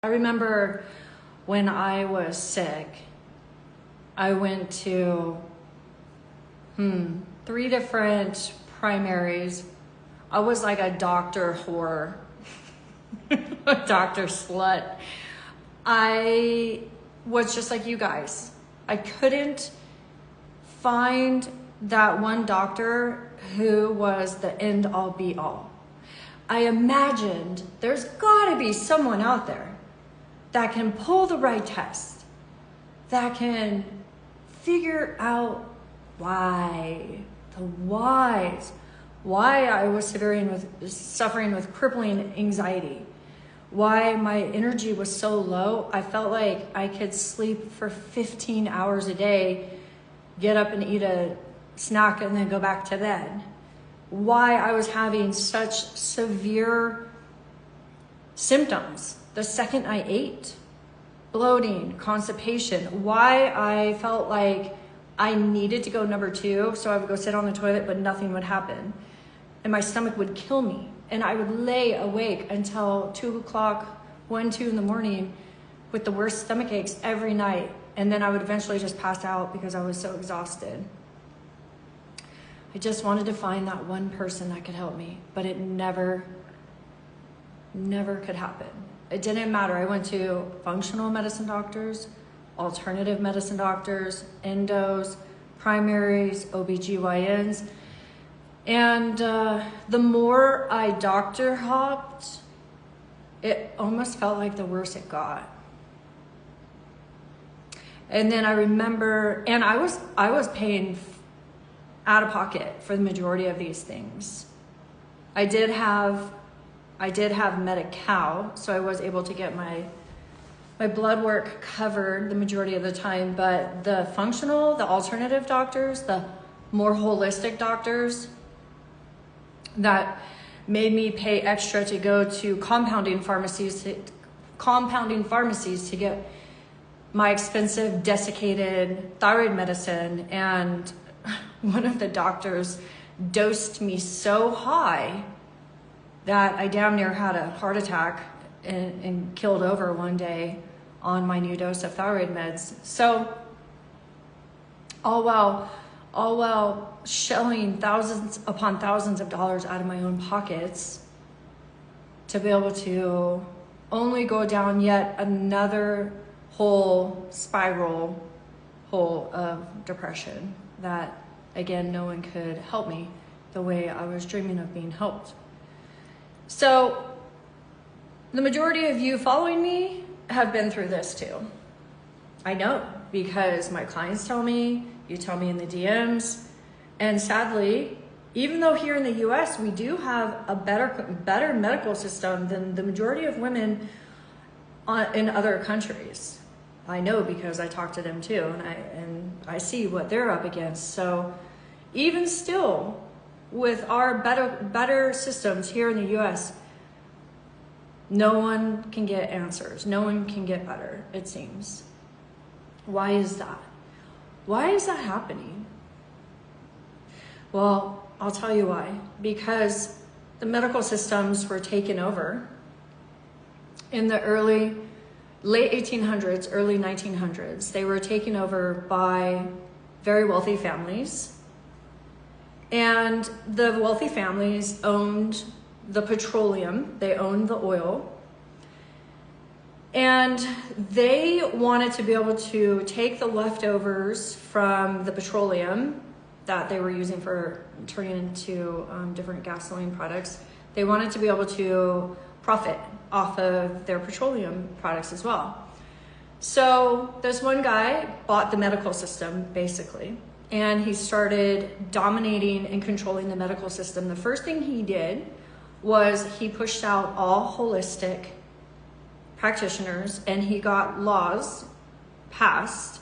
I remember when I was sick, I went to 3 different primaries. I was like a doctor whore, a doctor slut. I was just like you guys. I couldn't find that one doctor who was the end all be all. I imagined there's gotta be someone out there that can pull the right test, that can figure out why, the whys, why I was suffering with crippling anxiety, why my energy was so low. I felt like I could sleep for 15 hours a day, get up and eat a snack and then go back to bed. Why I was having such severe symptoms the second I ate, bloating, constipation, why I felt like I needed to go number 2, so I would go sit on the toilet, but nothing would happen. And my stomach would kill me. And I would lay awake until 2 o'clock, 1, 2 in the morning with the worst stomach aches every night. And then I would eventually just pass out because I was so exhausted. I just wanted to find that one person that could help me, but it never could happen. It didn't matter. I went to functional medicine doctors, alternative medicine doctors, endos, primaries, OBGYNs. And the more I doctor hopped, it almost felt like the worse it got. And then I remember, and I was paying out of pocket for the majority of these things. I did have Medi-Cal, so I was able to get my blood work covered the majority of the time, but the functional, the alternative doctors, the more holistic doctors that made me pay extra to go to compounding pharmacies to get my expensive desiccated thyroid medicine. And one of the doctors dosed me so high that I damn near had a heart attack and killed over one day on my new dose of thyroid meds. So all while shelling thousands upon thousands of dollars out of my own pockets to be able to only go down yet another whole spiral hole of depression that, again, no one could help me the way I was dreaming of being helped. So the majority of you following me have been through this too. I know, because my clients tell me, you tell me in the DMs, and sadly, even though here in the US we do have a better medical system than the majority of women in other countries. I know because I talk to them too, and I see what they're up against. So even still, with our better systems here in the US, no one can get answers. No one can get better, it seems. Why is that? Why is that happening? Well, I'll tell you why. Because the medical systems were taken over in the late 1800s, early 1900s. They were taken over by very wealthy families. And the wealthy families owned the petroleum, they owned the oil, and they wanted to be able to take the leftovers from the petroleum that they were using for turning into different gasoline products. They wanted to be able to profit off of their petroleum products as well. So this one guy bought the medical system, basically, and he started dominating and controlling the medical system. The first thing he did was he pushed out all holistic practitioners, and he got laws passed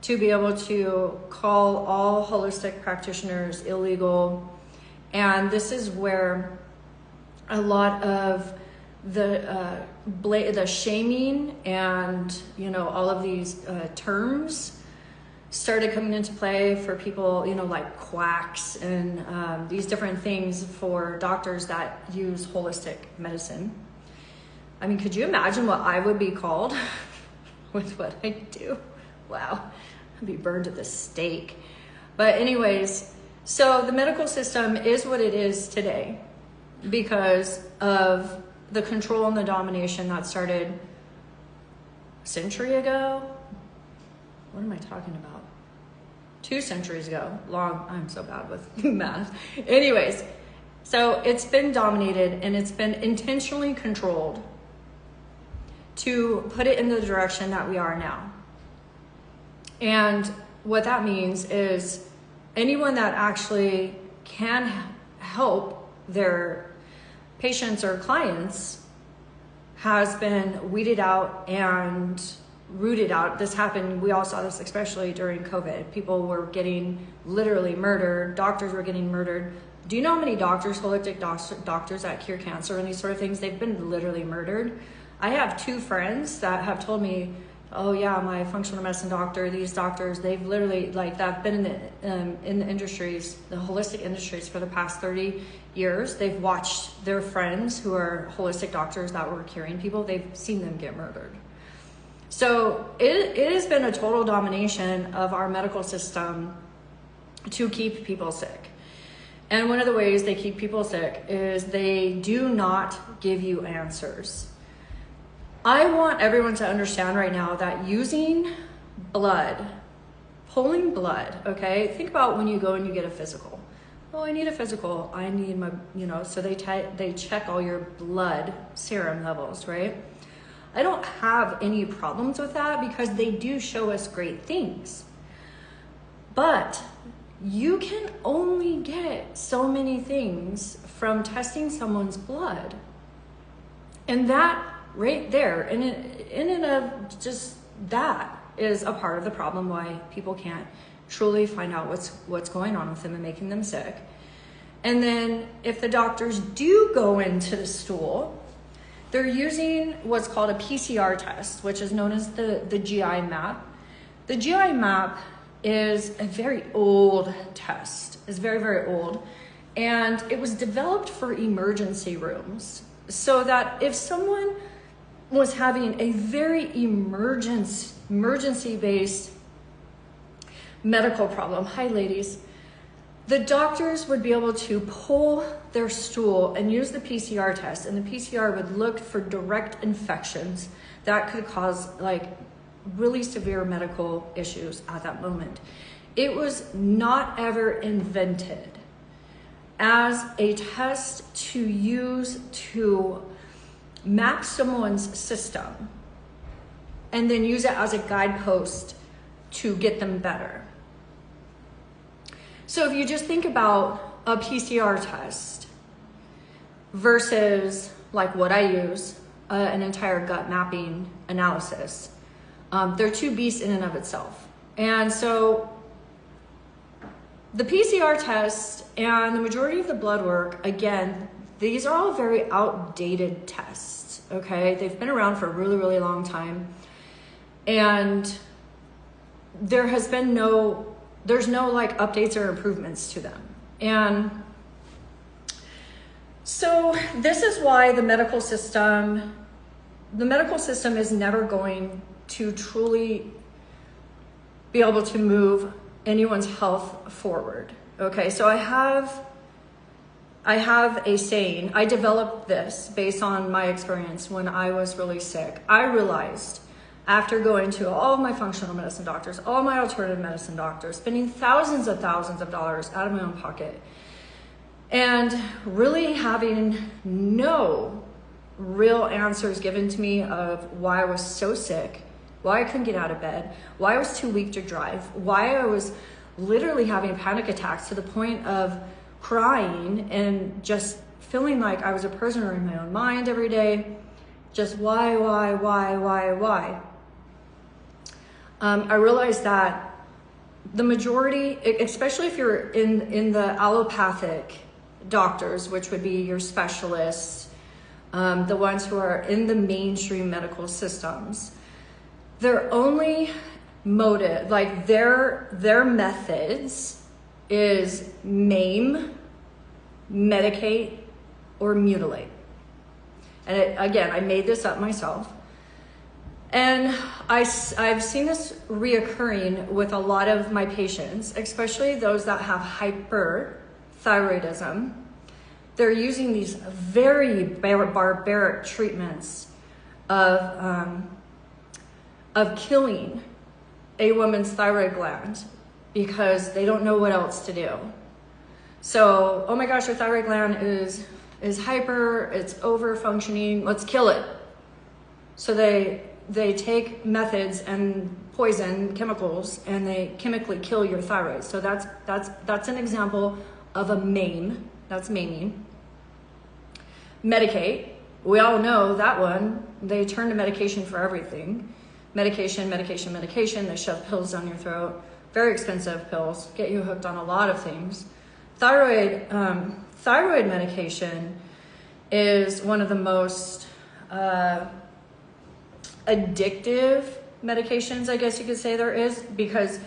to be able to call all holistic practitioners illegal. And this is where a lot of the shaming and all of these terms started coming into play for people, like quacks and these different things for doctors that use holistic medicine. I mean, could you imagine what I would be called with what I do? Wow, I'd be burned at the stake. But anyways, so the medical system is what it is today because of the control and the domination that started a century ago. What am I talking about? 2 centuries ago. I'm so bad with math. Anyways, so it's been dominated and it's been intentionally controlled to put it in the direction that we are now. And what that means is anyone that actually can help their patients or clients has been weeded out and rooted out. This happened, we all saw this especially during COVID. People were getting literally murdered. Doctors were getting murdered. Do you know how many doctors, holistic doctors that cure cancer and these sort of things, they've been literally murdered? I have 2 friends that have told me, oh yeah, my functional medicine doctor, these doctors, they've literally, like, that been in the industries, the holistic industries for the past 30 years. They've watched their friends who are holistic doctors that were curing people, they've seen them get murdered. So it has been a total domination of our medical system to keep people sick. And one of the ways they keep people sick is they do not give you answers. I want everyone to understand right now that using blood, pulling blood, okay? Think about when you go and you get a physical. Oh, I need a physical. I need my, so they check all your blood serum levels, right? I don't have any problems with that because they do show us great things. But you can only get so many things from testing someone's blood. And that right there, in and of just that, is a part of the problem why people can't truly find out what's going on with them and making them sick. And then if the doctors do go into the stool, they're using what's called a PCR test, which is known as the GI map. The GI map is a very old test. It's very, very old. And it was developed for emergency rooms so that if someone was having a very emergency-based medical problem, hi ladies, the doctors would be able to pull their stool and use the PCR test, and the PCR would look for direct infections that could cause like really severe medical issues at that moment. It was not ever invented as a test to use to map someone's system and then use it as a guidepost to get them better. So if you just think about a PCR test versus like what I use, an entire gut mapping analysis, they're 2 beasts in and of itself. And so the PCR test and the majority of the blood work, again, these are all very outdated tests, okay? They've been around for a really, really long time. And there has been there's no like updates or improvements to them. And so this is why the medical system is never going to truly be able to move anyone's health forward. Okay, so I have a saying. I developed this based on my experience when I was really sick. I realized after going to all of my functional medicine doctors, all my alternative medicine doctors, spending thousands of dollars out of my own pocket, and really having no real answers given to me of why I was so sick, why I couldn't get out of bed, why I was too weak to drive, why I was literally having panic attacks to the point of crying and just feeling like I was a prisoner in my own mind every day. Just why? I realized that the majority, especially if you're in the allopathic doctors, which would be your specialists, the ones who are in the mainstream medical systems, their only motive, like their methods is maim, medicate, or mutilate. And again, I made this up myself. And I've seen this reoccurring with a lot of my patients, especially those that have hyperthyroidism. They're using these very barbaric treatments of killing a woman's thyroid gland because they don't know what else to do. So, oh my gosh, your thyroid gland is hyper, it's over functioning, let's kill it. So they take methods and poison chemicals and they chemically kill your thyroid. So that's an example of a maim. That's maiming. Medicate. We all know that one. They turn to medication for everything. Medication. They shove pills down your throat. Very expensive pills. Get you hooked on a lot of things. Thyroid medication is one of the most addictive medications, I guess you could say there is, because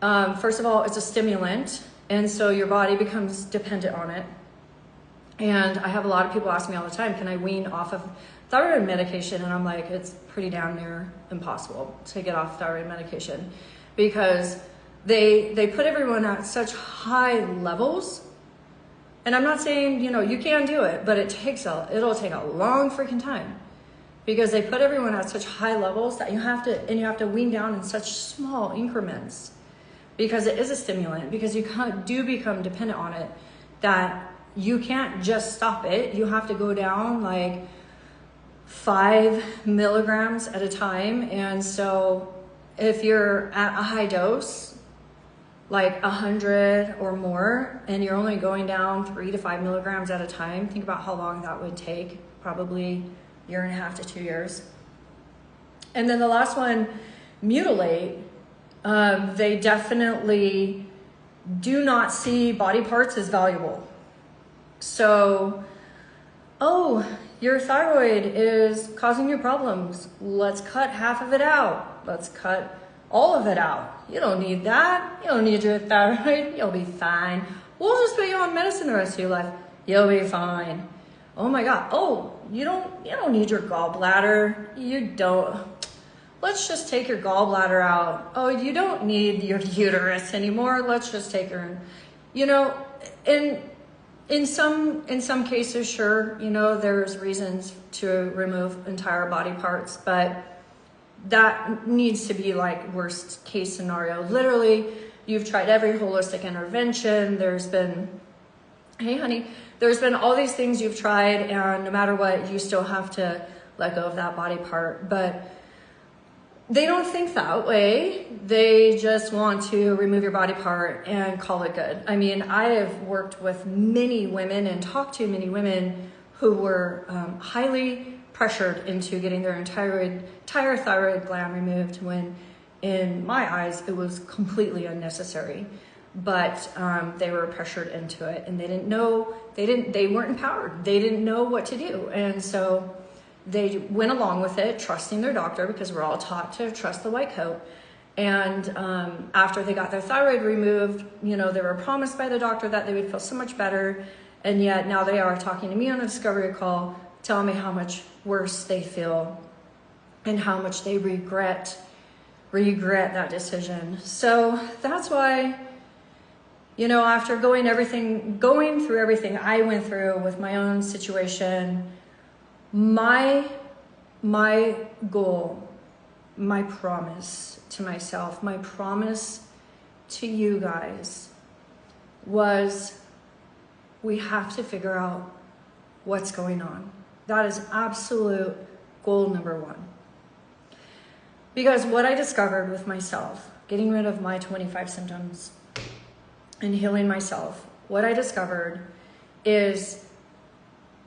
first of all, it's a stimulant, and so your body becomes dependent on it. And I have a lot of people ask me all the time, can I wean off of thyroid medication? And I'm like, it's pretty damn near impossible to get off thyroid medication because they put everyone at such high levels. And I'm not saying, you can do it, but it'll take a long freaking time because they put everyone at such high levels that you have to wean down in such small increments because it is a stimulant, because you do become dependent on it, that you can't just stop it. You have to go down like 5 milligrams at a time. And so if you're at a high dose, like 100 or more, and you're only going down 3 to 5 milligrams at a time, think about how long that would take, probably 1.5 to 2 years. And then the last one, mutilate. They definitely do not see body parts as valuable. So, oh, your thyroid is causing you problems. Let's cut half of it out. Let's cut all of it out. You don't need that. You don't need your thyroid. You'll be fine. We'll just put you on medicine the rest of your life. You'll be fine. Oh my God. Oh, you don't need your gallbladder. You don't. Let's just take your gallbladder out. Oh, you don't need your uterus anymore. Let's just take her. In some cases, sure, there's reasons to remove entire body parts, but that needs to be like worst case scenario. Literally, you've tried every holistic intervention. There's been all these things you've tried, and no matter what, you still have to let go of that body part. But they don't think that way. They just want to remove your body part and call it good. I mean, I have worked with many women and talked to many women who were highly pressured into getting their entire thyroid gland removed when, in my eyes, it was completely unnecessary. But they were pressured into it, and they didn't know, they weren't empowered. They didn't know what to do. And so they went along with it, trusting their doctor, because we're all taught to trust the white coat. And after they got their thyroid removed, they were promised by the doctor that they would feel so much better. And yet now they are talking to me on a discovery call, telling me how much worse they feel and how much they regret that decision. So that's why, after going through everything I went through with my own situation, my goal, my promise to myself, my promise to you guys was, we have to figure out what's going on. That is absolute goal number one. Because what I discovered with myself, getting rid of my 25 symptoms and healing myself, what I discovered is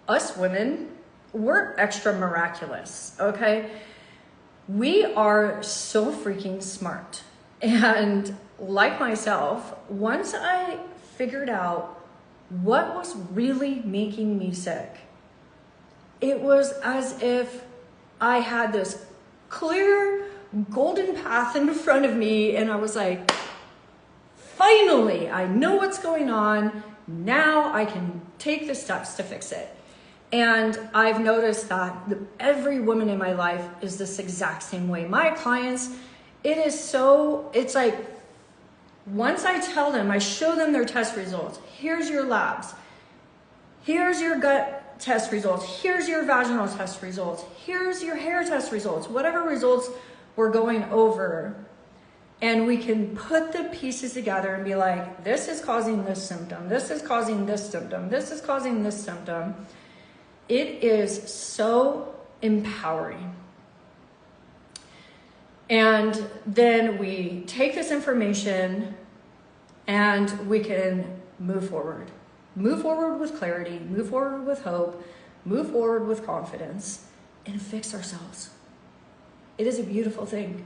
us women, we're extra miraculous, okay? We are so freaking smart. And like myself, once I figured out what was really making me sick, it was as if I had this clear golden path in front of me, and I was like, finally, I know what's going on. Now I can take the steps to fix it. And I've noticed that every woman in my life is this exact same way. My clients, it's like, once I tell them, I show them their test results. Here's your labs. Here's your gut test results. Here's your vaginal test results. Here's your hair test results. Whatever results we're going over. And we can put the pieces together and be like, this is causing this symptom. This is causing this symptom. This is causing this symptom. It is so empowering. And then we take this information and we can move forward. Move forward with clarity, move forward with hope, move forward with confidence, and fix ourselves. It is a beautiful thing.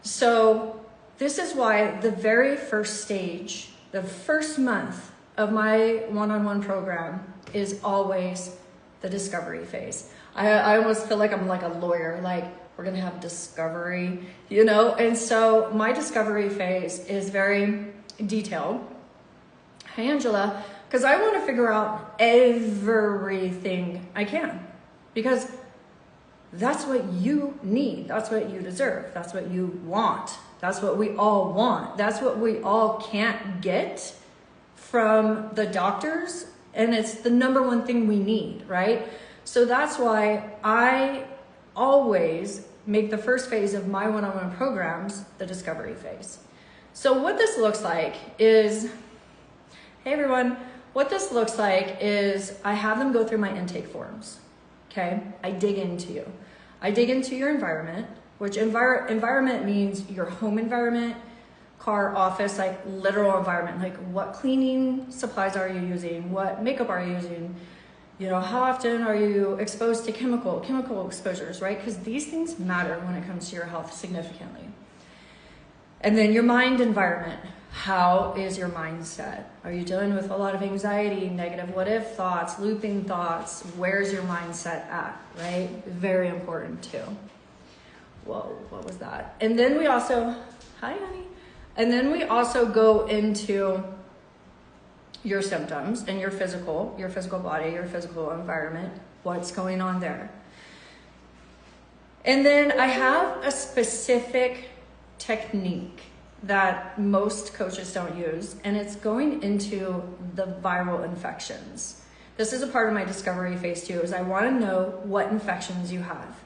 So this is why the very first stage, the first month of my one-on-one program is always the discovery phase. I almost feel like I'm like a lawyer, like we're gonna have discovery, you know? And so my discovery phase is very detailed. Hi, Angela, because I want to figure out everything I can, because that's what you need. That's what you deserve. That's what you want. That's what we all want. That's what we all can't get from the doctors. And it's the number one thing we need, right? So that's why I always make the first phase of my one-on-one programs the discovery phase. So what this looks like is, hey everyone, what this looks like is I have them go through my intake forms, okay? I dig into you. I dig into your environment, which environment means your home environment, car, office, like literal environment, like what cleaning supplies are you using? What makeup are you using? You know, how often are you exposed to chemical exposures, right? Because these things matter when it comes to your health significantly. And then your mind environment. How is your mindset? Are you dealing with a lot of anxiety, negative what if thoughts, looping thoughts? Where's your mindset at, right? Very important too. Whoa, what was that? And then we also, hi honey. And then we also go into your symptoms and your physical body, your physical environment, what's going on there. And then I have a specific technique that most coaches don't use, and it's going into the viral infections. This is a part of my discovery phase too, is I want to know what infections you have.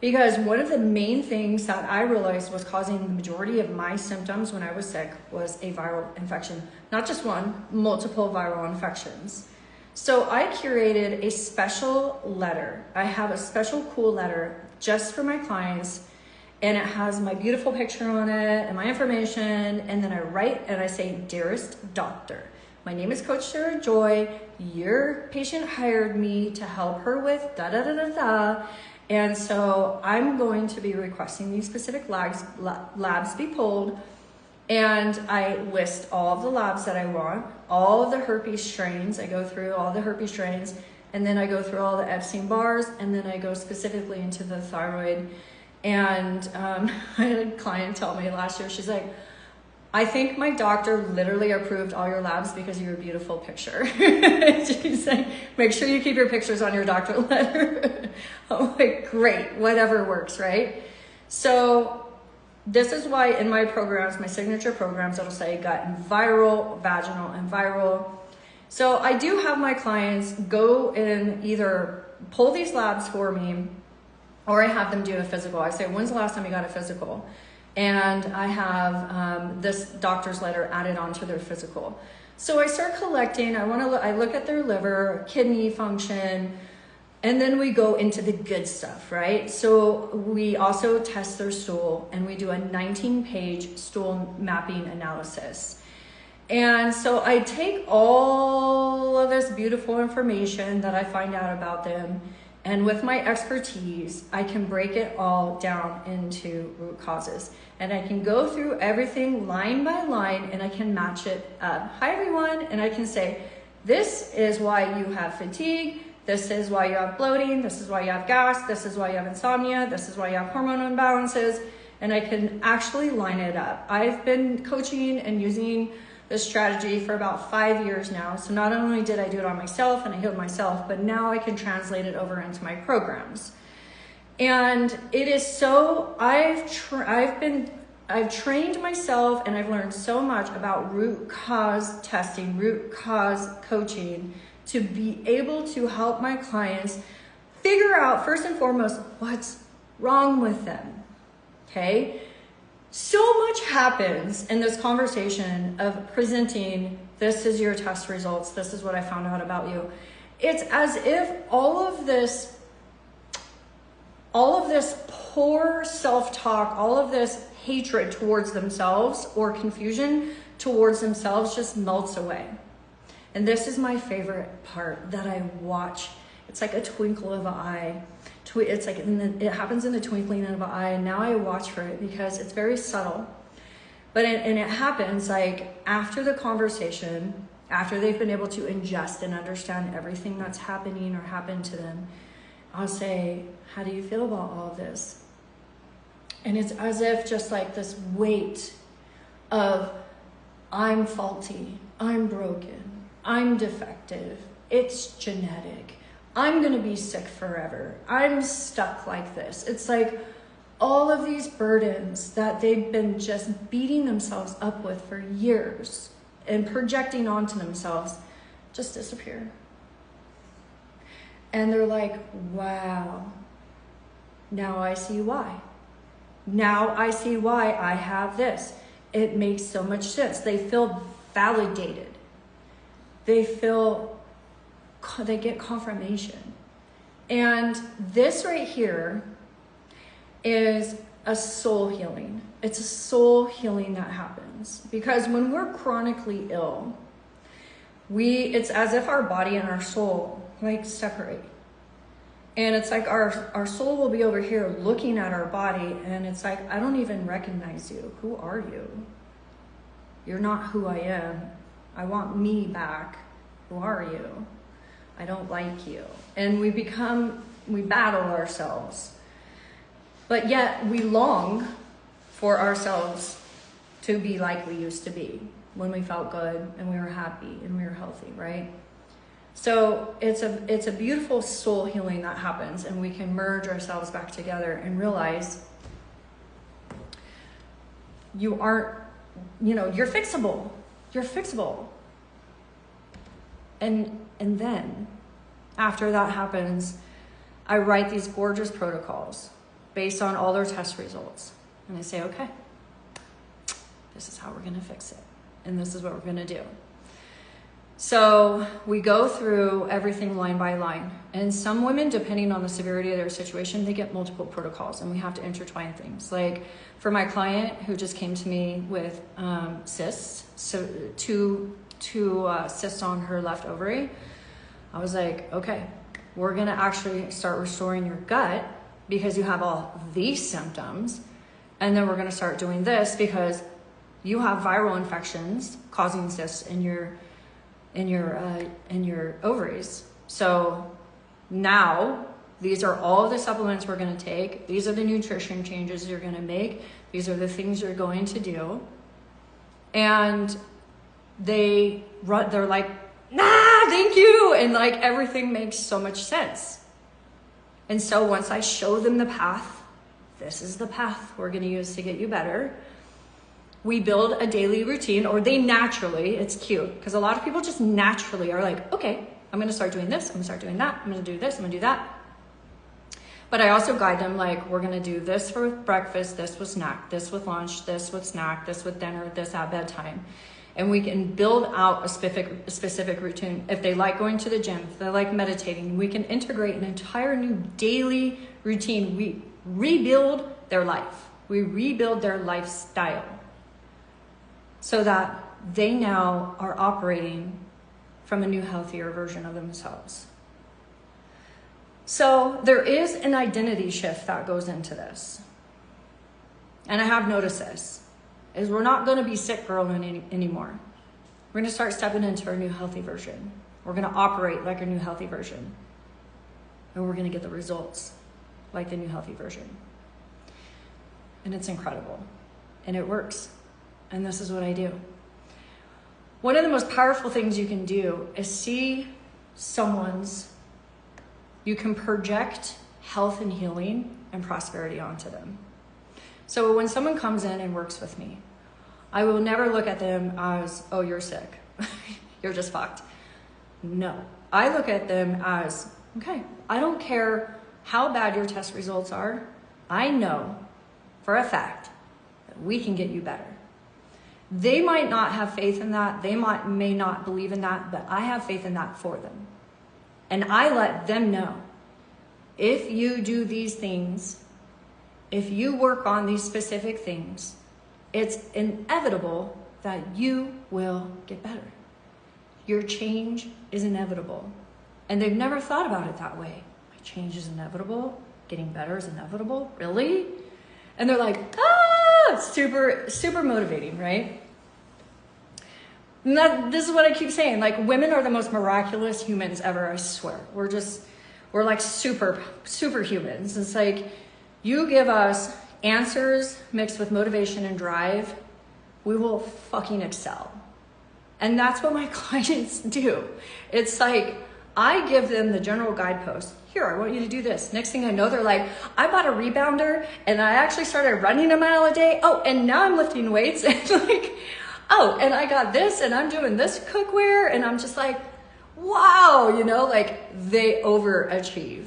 Because one of the main things that I realized was causing the majority of my symptoms when I was sick was a viral infection. Not just one, multiple viral infections. So I curated a special letter. I have a special cool letter just for my clients, and it has my beautiful picture on it and my information, and then I write and I say, dearest doctor, my name is Coach Sarah Joy. Your patient hired me to help her with da-da-da-da-da. And so I'm going to be requesting these specific labs be pulled, and I list all of the labs that I want, all of the herpes strains. I go through all the herpes strains, and then I go through all the Epstein-Barrs, and then I go specifically into the thyroid. And I had a client tell me last year, she's like, I think my doctor literally approved all your labs because of your beautiful picture. She's like, make sure you keep your pictures on your doctor letter. I'm like, great, whatever works, right? So this is why in my programs, my signature programs, it'll say gut and viral, vaginal and viral. So I do have my clients go and either pull these labs for me, or I have them do a physical. I say, when's the last time you got a physical? And I have this doctor's letter added onto their physical. So I start collecting. I look at their liver, kidney function, and then we go into the good stuff, right? So we also test their stool, and we do a 19-page stool mapping analysis. And so I take all of this beautiful information that I find out about them, and with my expertise, I can break it all down into root causes. And I can go through everything line by line, and I can match it up. Hi everyone, and I can say, this is why you have fatigue, this is why you have bloating, this is why you have gas, this is why you have insomnia, this is why you have hormone imbalances, and I can actually line it up. I've been coaching and using this strategy for about 5 years now. So not only did I do it on myself and I healed myself, but now I can translate it over into my programs. And it is so, I've trained myself and I've learned so much about root cause testing, root cause coaching, to be able to help my clients figure out, first and foremost, what's wrong with them, okay? So much happens in this conversation of presenting, this is your test results, this is what I found out about you. It's as if all of this poor self-talk, all of this hatred towards themselves or confusion towards themselves just melts away. And this is my favorite part that I watch. It's like a twinkle of an eye. It's like it happens in the twinkling of an eye. And now I watch for it because it's very subtle. But it happens like after the conversation, after they've been able to ingest and understand everything that's happening or happened to them, I'll say, how do you feel about all of this? And it's as if just like this weight of, I'm faulty, I'm broken, I'm defective, it's genetic, I'm gonna be sick forever, I'm stuck like this. It's like all of these burdens that they've been just beating themselves up with for years and projecting onto themselves just disappear. And they're like, wow, now I see why. Now I see why I have this. It makes so much sense. They feel validated. They get confirmation. And this right here is a soul healing. It's a soul healing that happens. Because when we're chronically ill, it's as if our body and our soul like separate. And it's like our soul will be over here looking at our body, and it's like, I don't even recognize you. Who are you? You're not who I am. I want me back. Who are you? I don't like you. And we battle ourselves. But yet we long for ourselves to be like we used to be when we felt good and we were happy and we were healthy, right? So it's a beautiful soul healing that happens, and we can merge ourselves back together and realize you're fixable. You're fixable. And then after that happens, I write these gorgeous protocols based on all their test results. And I say, okay, this is how we're gonna fix it. And this is what we're gonna do. So we go through everything line by line. And some women, depending on the severity of their situation, they get multiple protocols, and we have to intertwine things. Like for my client who just came to me with cysts, so two cysts on her left ovary, I was like, okay, we're gonna actually start restoring your gut because you have all these symptoms. And then we're gonna start doing this because you have viral infections causing cysts in your ovaries. So now these are all the supplements we're going to take. These are the nutrition changes you're going to make. These are the things you're going to do. And they're like, nah, thank you. And like everything makes so much sense. And so once I show them the path, this is the path we're going to use to get you better. We build a daily routine, or they naturally, it's cute, because a lot of people just naturally are like, okay, I'm going to start doing this, I'm going to start doing that, I'm going to do this, I'm going to do that. But I also guide them like, we're going to do this for breakfast, this with snack, this with lunch, this with snack, this with dinner, this at bedtime. And we can build out a specific routine. If they like going to the gym, if they like meditating, we can integrate an entire new daily routine. We rebuild their life. We rebuild their lifestyle, so that they now are operating from a new, healthier version of themselves. So there is an identity shift that goes into this. And I have noticed this, is we're not gonna be sick girl anymore. We're gonna start stepping into our new healthy version. We're gonna operate like a new healthy version. And we're gonna get the results like the new healthy version. And it's incredible. And it works. And this is what I do. One of the most powerful things you can do is see you can project health and healing and prosperity onto them. So when someone comes in and works with me, I will never look at them as, oh, you're sick. You're just fucked. No, I look at them as, okay, I don't care how bad your test results are. I know for a fact that we can get you better. They might not have faith in that. They may not believe in that, but I have faith in that for them. And I let them know, if you do these things, if you work on these specific things, it's inevitable that you will get better. Your change is inevitable. And they've never thought about it that way. My change is inevitable. Getting better is inevitable. Really? And they're like, it's super, super motivating, right? And this is what I keep saying. Like, women are the most miraculous humans ever, I swear. We're like superhumans. It's like, you give us answers mixed with motivation and drive, we will fucking excel. And that's what my clients do. It's like, I give them the general guidepost. Here, I want you to do this. Next thing I know, they're like, I bought a rebounder and I actually started running a mile a day. Oh, and now I'm lifting weights. And like, oh, and I got this and I'm doing this cookware. And I'm just like, wow, like they overachieve.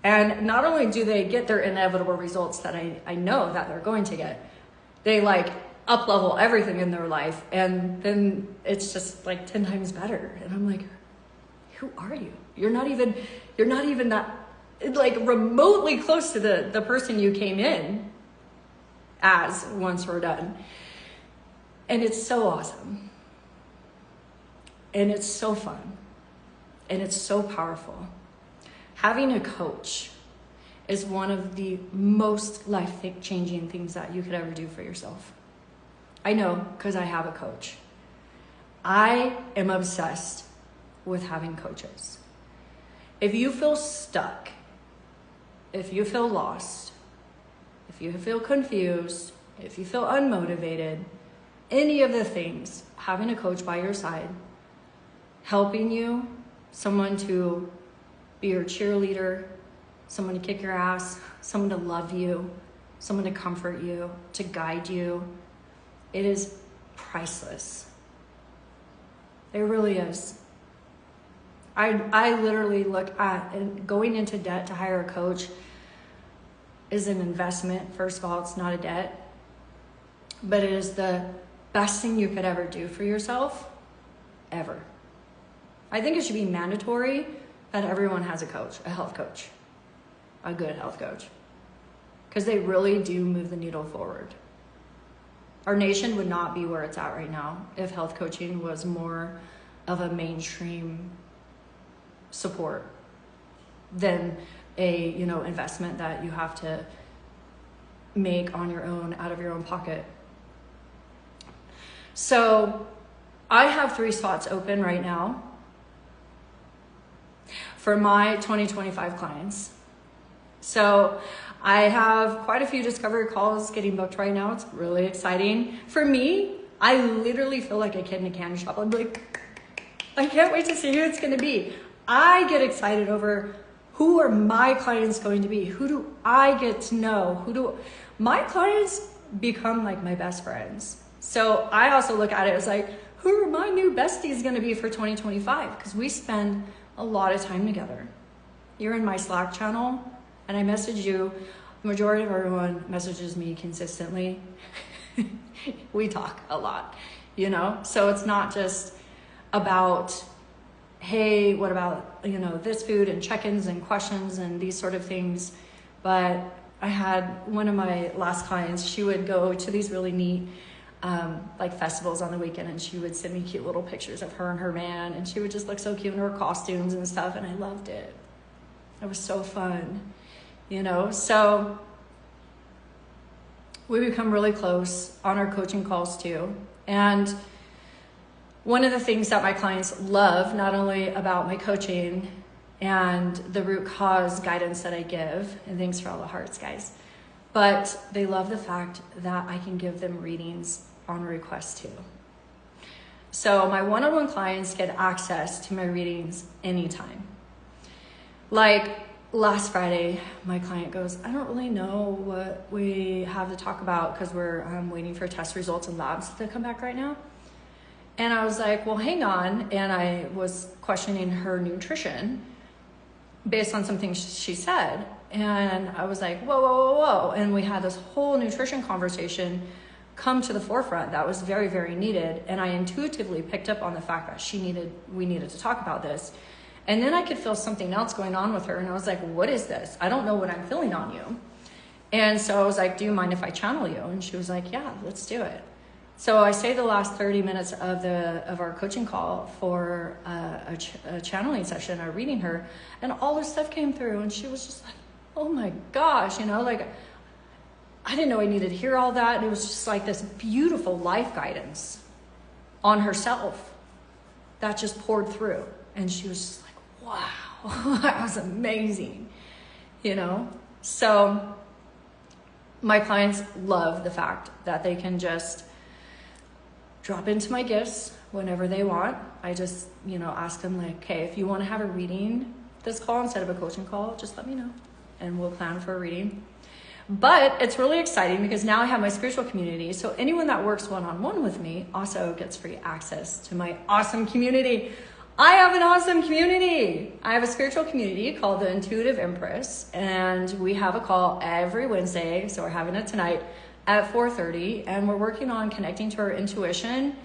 And not only do they get their inevitable results that I know that they're going to get, they like up level everything in their life. And then it's just like 10 times better. And I'm like, who are you? You're not even that like remotely close to the person you came in as once we're done. And it's so awesome. And it's so fun. And it's so powerful. Having a coach is one of the most life-changing things that you could ever do for yourself. I know, because I have a coach. I am obsessed with having coaches. If you feel stuck, if you feel lost, if you feel confused, if you feel unmotivated, any of the things, having a coach by your side, helping you, someone to be your cheerleader, someone to kick your ass, someone to love you, someone to comfort you, to guide you, it is priceless. It really is. I literally look at, and going into debt to hire a coach is an investment. First of all, it's not a debt, but it is the best thing you could ever do for yourself, ever. I think it should be mandatory that everyone has a coach, a health coach, a good health coach, because they really do move the needle forward. Our nation would not be where it's at right now if health coaching was more of a mainstream support than a investment that you have to make on your own, out of your own pocket. So I have 3 spots open right now for my 2025 clients. So I have quite a few discovery calls getting booked right now. It's really exciting. For me, I literally feel like a kid in a candy shop. I'm like, I can't wait to see who it's going to be. I get excited over who are my clients going to be? Who do I get to know? My clients become like my best friends. So I also look at it as like, who are my new besties going to be for 2025? Because we spend a lot of time together. You're in my Slack channel and I message you. The majority of everyone messages me consistently. We talk a lot, so it's not just about, hey, what about, this food and check-ins and questions and these sort of things. But I had one of my last clients, she would go to these really neat like festivals on the weekend, and she would send me cute little pictures of her and her man, and she would just look so cute in her costumes and stuff, and I loved it. It was so fun, so we become really close on our coaching calls too. And one of the things that my clients love, not only about my coaching and the root cause guidance that I give, and thanks for all the hearts, guys, but they love the fact that I can give them readings on request too. So my one-on-one clients get access to my readings anytime. Like last Friday, my client goes, I don't really know what we have to talk about because we're waiting for test results and labs to come back right now. And I was like, well, hang on. And I was questioning her nutrition based on something she said. And I was like, whoa, whoa, whoa, whoa. And we had this whole nutrition conversation come to the forefront that was very, very needed. And I intuitively picked up on the fact that we needed to talk about this. And then I could feel something else going on with her. And I was like, what is this? I don't know what I'm feeling on you. And so I was like, do you mind if I channel you? And she was like, yeah, let's do it. So I saved the last 30 minutes of our coaching call for a channeling session. I reading her, and all this stuff came through, and she was just like, oh my gosh, like I didn't know I needed to hear all that. And it was just like this beautiful life guidance on herself that just poured through. And she was just like, wow, that was amazing, So my clients love the fact that they can just drop into my gifts whenever they want. I just, ask them like, okay, if you want to have a reading this call instead of a coaching call, just let me know and we'll plan for a reading. But it's really exciting because now I have my spiritual community. So anyone that works one-on-one with me also gets free access to my awesome community. I have an awesome community. I have a spiritual community called the Intuitive Empress, and we have a call every Wednesday. So we're having it tonight at 4:30, and we're working on connecting to our intuition.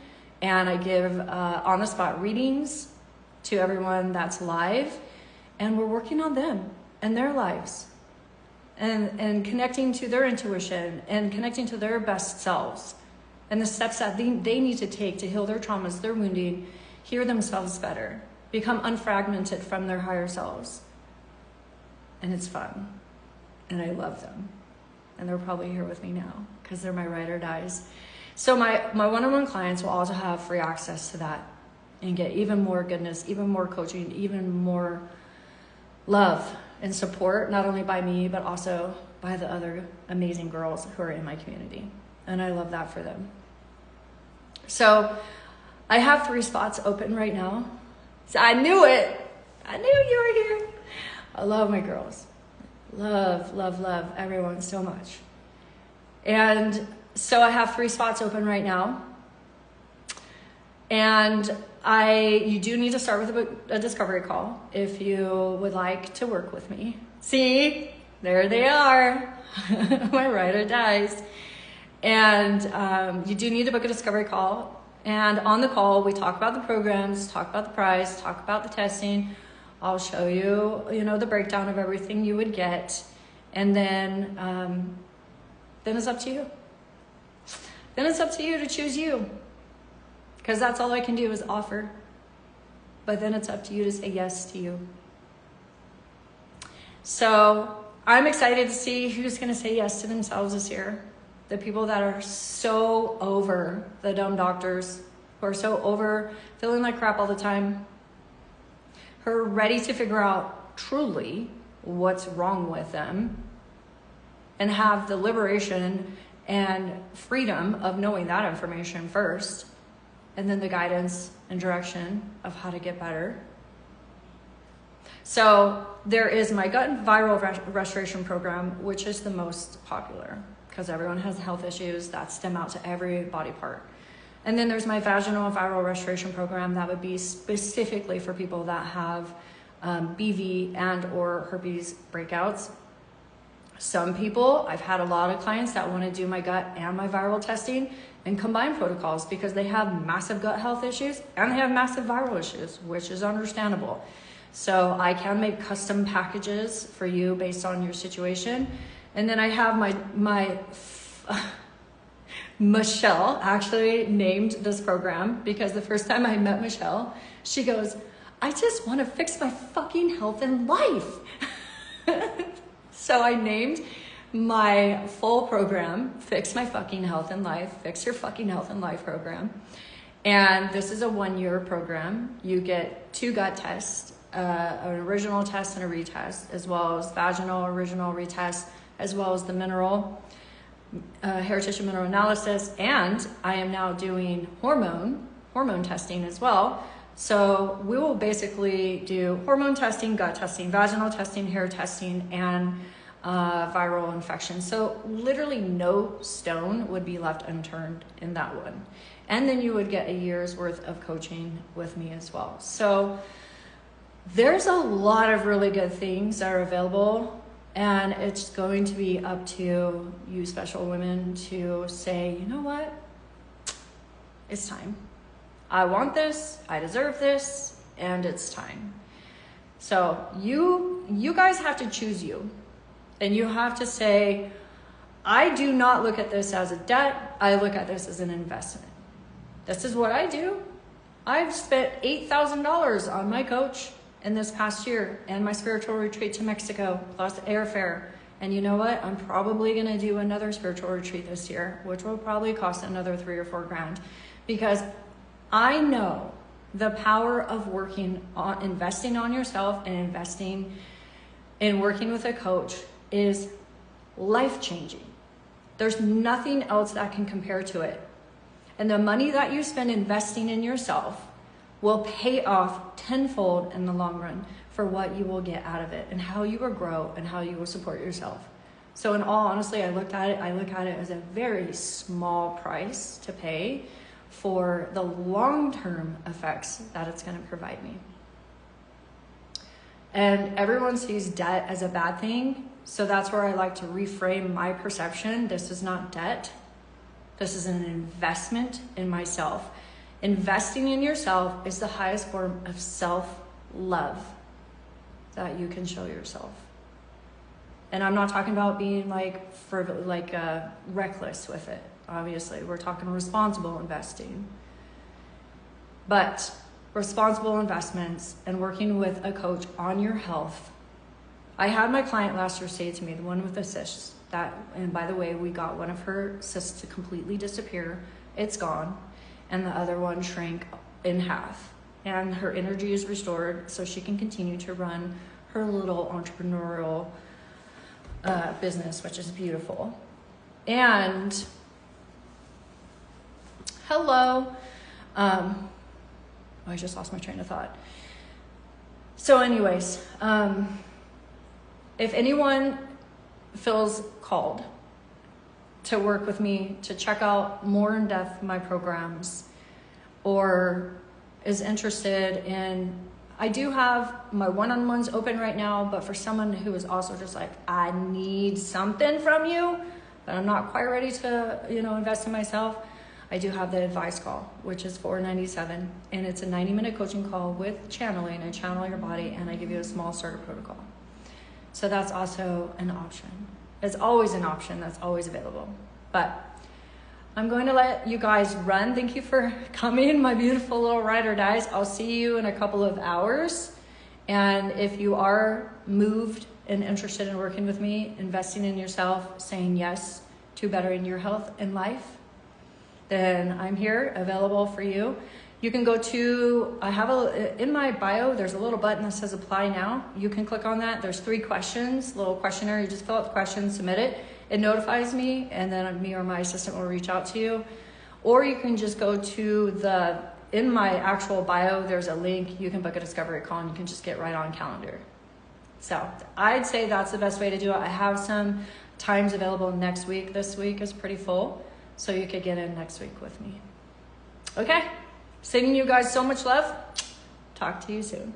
And I give on-the-spot readings to everyone that's live, and we're working on them and their lives, and connecting to their intuition and connecting to their best selves and the steps that they need to take to heal their traumas, their wounding, hear themselves better, become unfragmented from their higher selves. And it's fun, and I love them. And they're probably here with me now because they're my ride or dies. So my one-on-one clients will also have free access to that and get even more goodness, even more coaching, even more love and support, not only by me, but also by the other amazing girls who are in my community. And I love that for them. So I have 3 spots open right now. So I knew it. I knew you were here. I love my girls. Love, love, love everyone so much. And so I have 3 spots open right now. And you do need to start with a discovery call if you would like to work with me. See, there they are. My ride or dies. And you do need to book a discovery call. And on the call, we talk about the programs, talk about the price, talk about the testing. I'll show you, the breakdown of everything you would get. And then it's up to you. Then it's up to you to choose you. Because that's all I can do is offer. But then it's up to you to say yes to you. So I'm excited to see who's going to say yes to themselves this year. The people that are so over the dumb doctors, who are so over feeling like crap all the time, who are ready to figure out truly what's wrong with them and have the liberation and freedom of knowing that information first, and then the guidance and direction of how to get better. So there is my gut viral restoration program, which is the most popular because everyone has health issues that stem out to every body part. And then there's my vaginal viral restoration program that would be specifically for people that have BV and or herpes breakouts. Some people, I've had a lot of clients that want to do my gut and my viral testing and combine protocols because they have massive gut health issues and they have massive viral issues, which is understandable. So I can make custom packages for you based on your situation. And then I have my Michelle actually named this program because the first time I met Michelle, she goes, I just want to fix my fucking health and life. So I named my full program, Fix My Fucking Health and Life, Fix Your Fucking Health and Life program. And this is a 1-year program. You get 2 gut tests, an original test and a retest, as well as vaginal original retest, as well as the hair tissue mineral analysis. And I am now doing hormone hormone testing as well. So we will basically do hormone testing, gut testing, vaginal testing, hair testing, and viral infection. So literally no stone would be left unturned in that one. And then you would get a year's worth of coaching with me as well. So there's a lot of really good things that are available, and it's going to be up to you special women to say, you know what? It's time. I want this, I deserve this, and it's time. So you guys have to choose you. And you have to say, I do not look at this as a debt, I look at this as an investment. This is what I do. I've spent $8,000 on my coach in this past year and my spiritual retreat to Mexico, plus airfare. And you know what? I'm probably gonna do another spiritual retreat this year, which will probably cost another $3 or $4 grand, because I know the power of working on investing on yourself and investing in working with a coach is life-changing. There's nothing else that can compare to it. And the money that you spend investing in yourself will pay off tenfold in the long run for what you will get out of it and how you will grow and how you will support yourself. So in all honesty, I look at it as a very small price to pay for the long-term effects that it's going to provide me. And everyone sees debt as a bad thing, so that's where I like to reframe my perception. This is not debt. This is an investment in myself. Investing in yourself is the highest form of self-love that you can show yourself. And I'm not talking about being reckless with it. Obviously, we're talking responsible investing. But responsible investments and working with a coach on your health. I had my client last year say to me, the one with the cysts, and by the way, we got one of her cysts to completely disappear. It's gone. And the other one shrank in half. And her energy is restored so she can continue to run her little entrepreneurial business, which is beautiful. And hello. I just lost my train of thought. So anyways, if anyone feels called to work with me, to check out more in depth my programs, or is interested in, I do have my one-on-ones open right now, but for someone who is also just like, I need something from you, but I'm not quite ready to, invest in myself, I do have the advice call, which is $497, and it's a 90-minute coaching call with channeling. I channel your body, and I give you a small starter protocol. So that's also an option. It's always an option that's always available. But I'm going to let you guys run. Thank you for coming, my beautiful little ride or dies. I'll see you in a couple of hours. And if you are moved and interested in working with me, investing in yourself, saying yes to bettering your health and life, then I'm here, available for you. You can go to, in my bio, there's a little button that says apply now. You can click on that. There's 3 questions, little questionnaire. You just fill out the question, submit it. It notifies me, and then me or my assistant will reach out to you. Or you can just go to in my actual bio, there's a link. You can book a discovery call, and you can just get right on calendar. So I'd say that's the best way to do it. I have some times available next week. This week is pretty full, so you could get in next week with me. Okay? Sending you guys so much love. Talk to you soon.